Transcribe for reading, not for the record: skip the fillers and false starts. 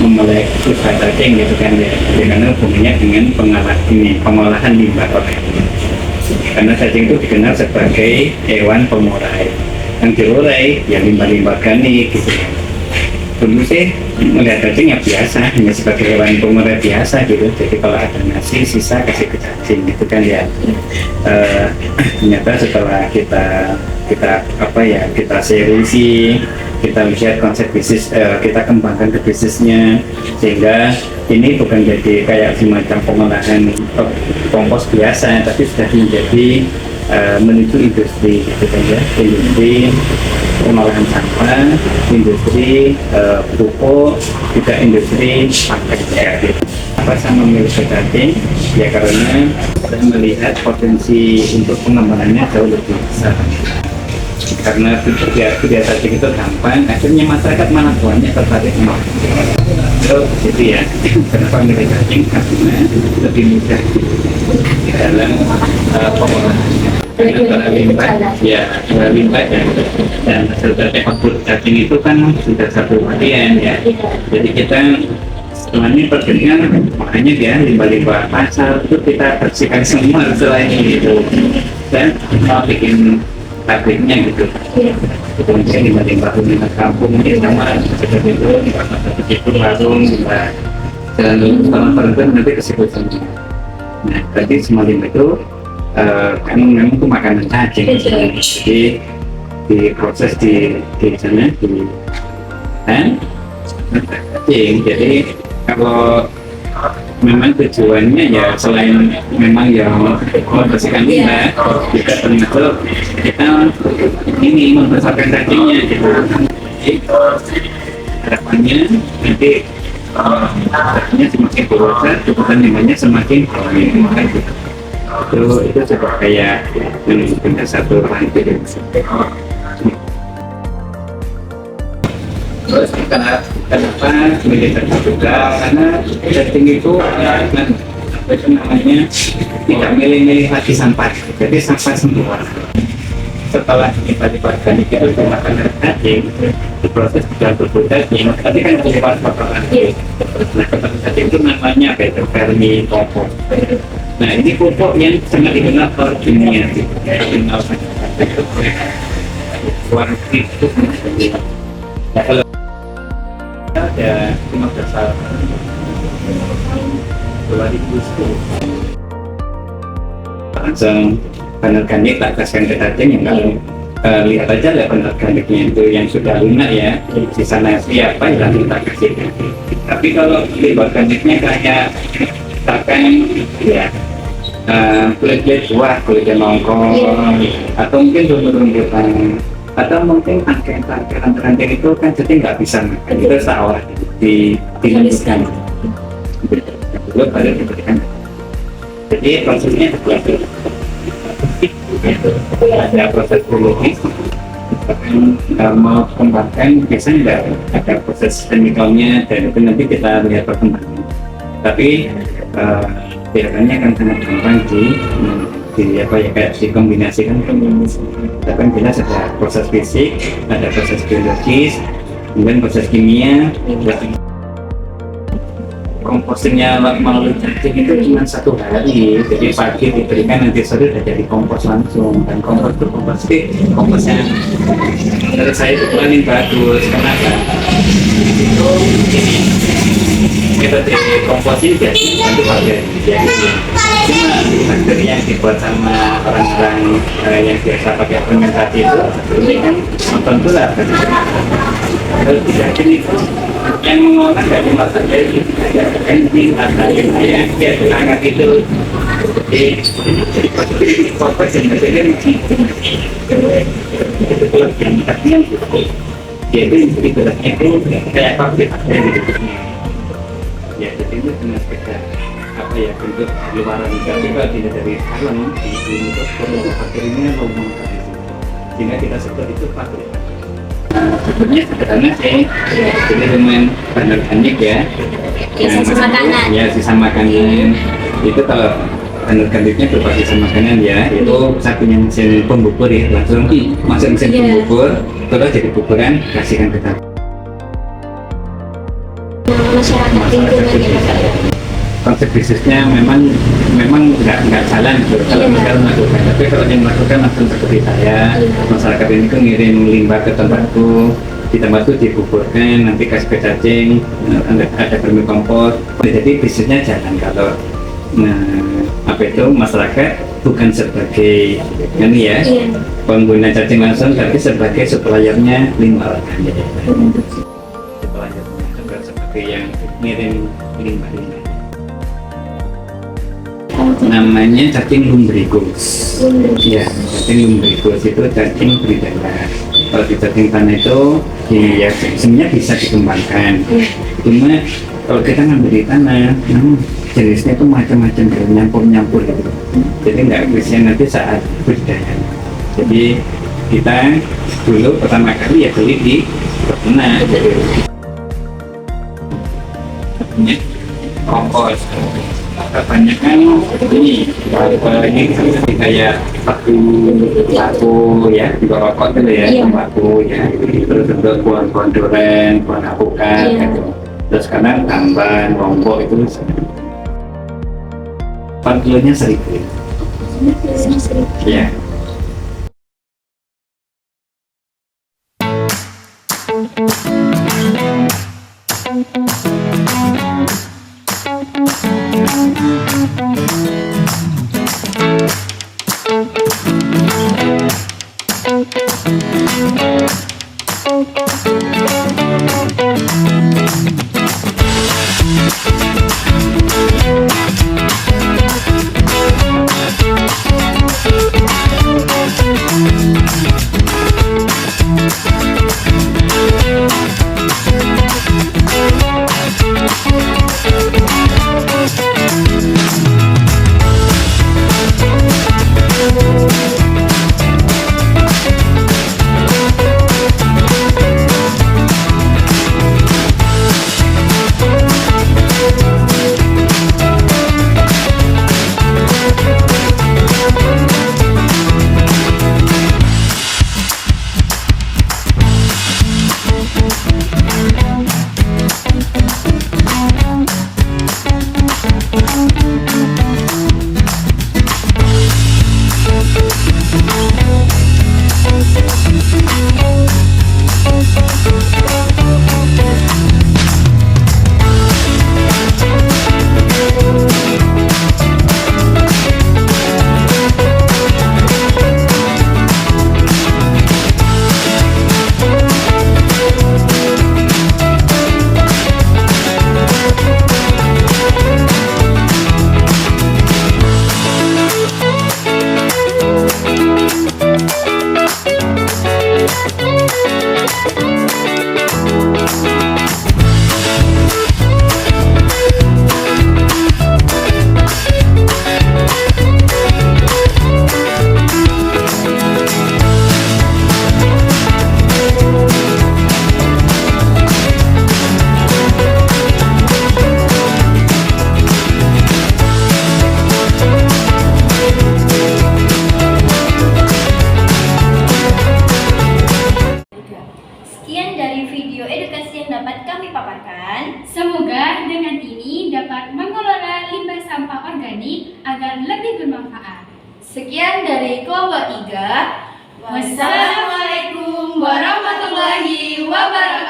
Memulai usaha cacing gitu kan ya, karena hubungannya dengan pengolahan limbah organik. Karena cacing itu dikenal sebagai hewan pengurai, yang diurai ya limbah-limbah organik gitu ya. Dulu sih melihat cacing ya biasa, hanya sebagai hewan pengurai biasa gitu. Jadi kalau ada nasi sisa kasih ke cacing gitu kan ya. Ternyata setelah kita seriusi, kita lihat konsep bisnis, kita kembangkan ke bisnisnya, sehingga ini bukan jadi kayak semacam pengolahan kompos biasa, tapi sudah menjadi menuju industri gitu kan ya, industri pengolahan sampah, industri pupuk, juga industri paket gitu. Apa saya memilih cacing? Ya karena saya melihat potensi untuk pengembangannya jauh lebih besar. Karena budaya cacing itu gampang, akhirnya masyarakat mana banyak tertarik gitu ya. Kenapa milih cacing? Karena lebih mudah di dalam pengolahannya. Karena limbah dan hasil dari output cacing itu kan sudah satu harian ya. Jadi kita setelah ini perkenalan, makanya dia limbah-limbah pasar itu kita bersihkan semua selain itu, dan mau bikin pabriknya gitu. Itu mungkin limbah-limbah rumah kampung ini sama seperti itu, begitu warung limbah dan teman-teman nanti kesebutannya. Nah, berarti semua limbah itu kan memang itu makanan cacing, jadi diproses di sana di dan cacing. Jadi kalau memang tujuannya ya selain memang yang membersihkan limbah, juga termasuk kita ini membesarkan cacingnya gitu. Jadi harapannya nanti cacingnya semakin dewasa, cukupan limbahnya semakin banyak gitu. Itu juga kayak punya satu rantai. Terus kenapa militer juga? Karena cacing itu namanya tidak milih-milih lagi sampah, jadi sampah semua. Setelah kita organik itu dimakan dari cacing, diproses dengan bubuk cacing, tadi kan keluar kotoran. Nah, kotoran cacing itu namanya vermi pupuk. Nah, ini pupuk yang sangat dikenal oleh dunia, dikenal warna itu. Nah, kalau ada 15 tahun 2010 langsung penerganik tak kasihkan ke cacing yang kalau lihat aja lah penerganiknya itu yang sudah lunak ya, sisa nasi apa yang kita kasih. Tapi kalau limbah organiknya kayak misalkan ya kulit buah, kulitnya nongkrong, atau mungkin rumah-rumputan, atau mungkin angker-angker itu kan jadi nggak bisa makan, itu sawah dilembutkan dulu baru diberikan. Jadi prosesnya seperti ada proses biologis, mau kembangkan biasanya ada proses chemicalnya, dan itu nanti kita lihat perkembangan. Tapi biasanya kan sangat gampang kayak dikombinasikan. Tapi jelas ada proses fisik, ada proses biologis, kemudian proses kimia. Kompostingnya melalui cacing itu cuma 1 hari, jadi pagi diberikan, nanti sore sudah jadi kompos langsung. Dan kompos komposnya menurut saya itu paling bagus. Kenapa? Itu ini kita jadi kompos ini biasanya satu bagian, cuma ada materi yang dibuat sama orang-orang yang biasa pakai fermentasi itu ini kan nonton pula. Kalau tidak itu yang mengolah dari masa jadi ending atau yang dia sangat itu di fokus yang berbeda itu kelebihannya dia itu ibaratnya itu kayak pabrik ya jadi itu dengan beda apa ya bentuk luaran juga tidak dari dalam di itu perlu akhirnya lubang sehingga kita sebut itu pabrik. Sebenarnya sederhana sih, jadi dengan bahan organik ya, sisa makanan. Ya sisa makanan itu kalau bahan organiknya berupa sisa makanan ya, itu satunya mesin pembubur ya, langsung masuk mesin pembubur, terus jadi buburan kasihkan ke kita. Masyarakat lingkungan ya. Konsep bisnisnya memang nggak jalan gitu kalau misalnya melakukan, tapi kalau yang melakukan langsung seperti saya, masyarakat ini tuh ngirim limbah ke tempatku, di tempatku dibuburkan, nanti kasih ke cacing, ada vermikompos, jadi bisnisnya jalan kalau masyarakat bukan sebagai ini ya pengguna cacing langsung, tapi sebagai suppliernya limbah organik, suppliernya sebagai yang ngirim limbah-limbah. Namanya cacing lumbricus. Ya, cacing lumbricus itu cacing beridara. Kalau di cacing tanah itu ya sebenarnya bisa dikembangkan. Cuma kalau kita ngambil di tanah, jenisnya itu macam-macam, nyampur-nyampur gitu. Jadi nggak bisa nanti saat budidaya. Jadi kita dulu pertama kali ya beli di tanah. Kompos. Kebanyakan ini kayak paku ya, di bawah rokok itu ya, paku ya, terus juga buah-buah duren, buah alpukat, gitu. Terus sekarang tamban, lombok itu 4 kilonya 1.000 ya. Semoga dengan ini dapat mengelola limbah sampah organik agar lebih bermanfaat. Sekian dari kelompok 3. Wassalamualaikum warahmatullahi wabarakatuh.